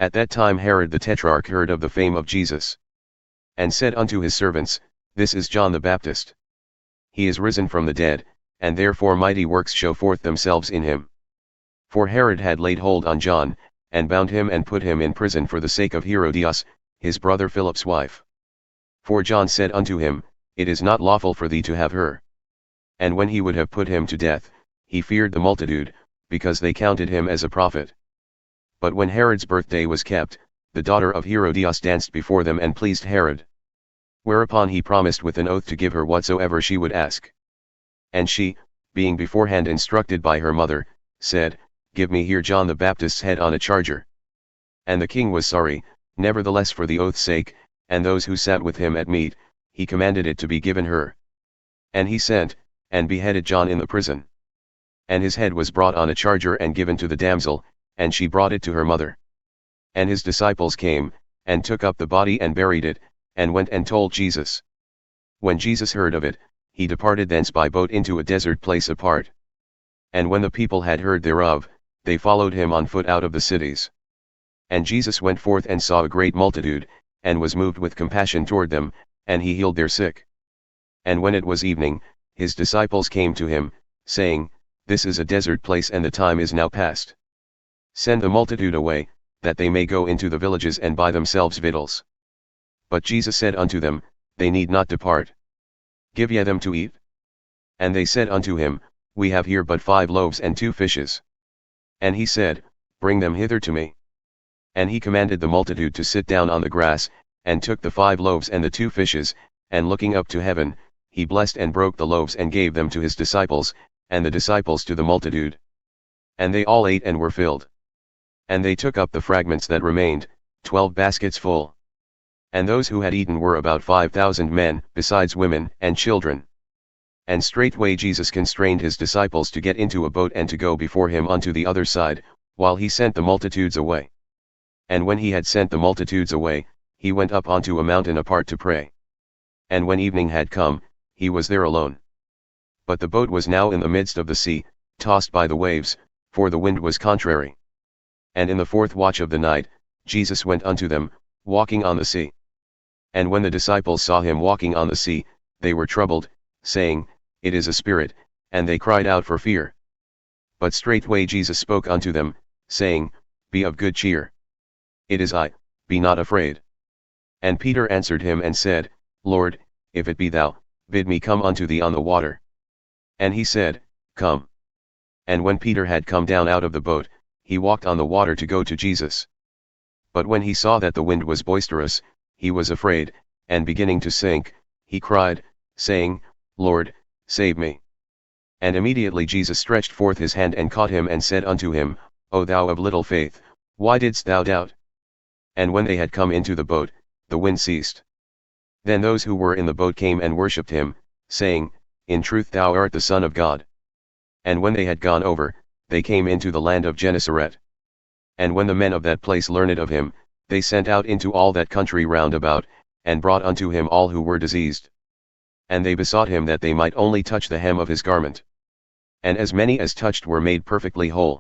At that time Herod the tetrarch heard of the fame of Jesus, and said unto his servants, This is John the Baptist. He is risen from the dead, and therefore mighty works show forth themselves in him. For Herod had laid hold on John, and bound him and put him in prison for the sake of Herodias, his brother Philip's wife. For John said unto him, It is not lawful for thee to have her. And when he would have put him to death, he feared the multitude, because they counted him as a prophet. But when Herod's birthday was kept, the daughter of Herodias danced before them and pleased Herod. Whereupon he promised with an oath to give her whatsoever she would ask. And she, being beforehand instructed by her mother, said, Give me here John the Baptist's head on a charger. And the king was sorry, nevertheless for the oath's sake, and those who sat with him at meat, he commanded it to be given her. And he sent, and beheaded John in the prison. And his head was brought on a charger and given to the damsel, and she brought it to her mother. And his disciples came, and took up the body and buried it, and went and told Jesus. When Jesus heard of it, he departed thence by boat into a desert place apart. And when the people had heard thereof, they followed him on foot out of the cities. And Jesus went forth and saw a great multitude, and was moved with compassion toward them, and he healed their sick. And when it was evening, his disciples came to him, saying, This is a desert place and the time is now past. Send the multitude away, that they may go into the villages and buy themselves victuals. But Jesus said unto them, They need not depart. Give ye them to eat. And they said unto him, We have here but 5 loaves and 2 fishes. And he said, Bring them hither to me. And he commanded the multitude to sit down on the grass, and took the 5 loaves and the 2 fishes, and looking up to heaven, he blessed and broke the loaves and gave them to his disciples, and the disciples to the multitude. And they all ate and were filled. And they took up the fragments that remained, 12 baskets full. And those who had eaten were about 5,000 men, besides women and children. And straightway Jesus constrained his disciples to get into a boat and to go before him unto the other side, while he sent the multitudes away. And when he had sent the multitudes away, he went up onto a mountain apart to pray. And when evening had come, he was there alone. But the boat was now in the midst of the sea, tossed by the waves, for the wind was contrary. And in the 4th watch of the night, Jesus went unto them, walking on the sea. And when the disciples saw him walking on the sea, they were troubled, saying, It is a spirit, and they cried out for fear. But straightway Jesus spoke unto them, saying, Be of good cheer. It is I, be not afraid. And Peter answered him and said, Lord, if it be thou, bid me come unto thee on the water. And he said, Come. And when Peter had come down out of the boat, he walked on the water to go to Jesus. But when he saw that the wind was boisterous, he was afraid, and beginning to sink, he cried, saying, Lord, save me. And immediately Jesus stretched forth his hand and caught him and said unto him, O thou of little faith, why didst thou doubt? And when they had come into the boat, the wind ceased. Then those who were in the boat came and worshipped him, saying, In truth thou art the Son of God. And when they had gone over, they came into the land of Gennesaret. And when the men of that place learned of him, they sent out into all that country round about, and brought unto him all who were diseased. And they besought him that they might only touch the hem of his garment. And as many as touched were made perfectly whole.